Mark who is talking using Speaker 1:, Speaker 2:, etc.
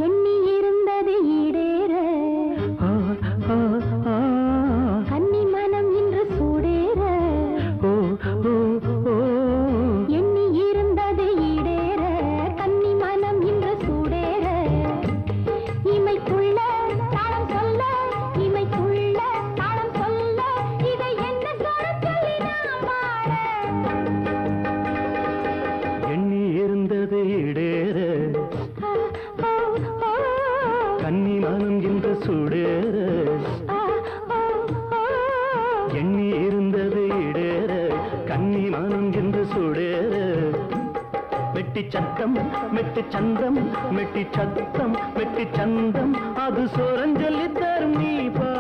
Speaker 1: எண்ணி இருந்தது ஈடேற கன்னி மனம் இன்று சூடேற எண்ணி இருந்தது ஈடேற கன்னி மனம் இன்று சூடேற இமைக்குள்ள தாளம் சொல்ல இமைக்குள்ள தாளம் சொல்ல இதை என்ன சொல்ல சொல்லி நான் பாட
Speaker 2: எண்ணி இருந்தது ஈடேற கன்னி மனம் இன்று சூடேற எண்ணி இருந்தது ஈடேற கன்னி மனம் இன்று சூடேற மெட்டி சத்தம் மெட்டி சந்தம் மெட்டி சத்தம் மெட்டி சந்தம் அது சோரஞ்சொல்லி தரும் நீ பா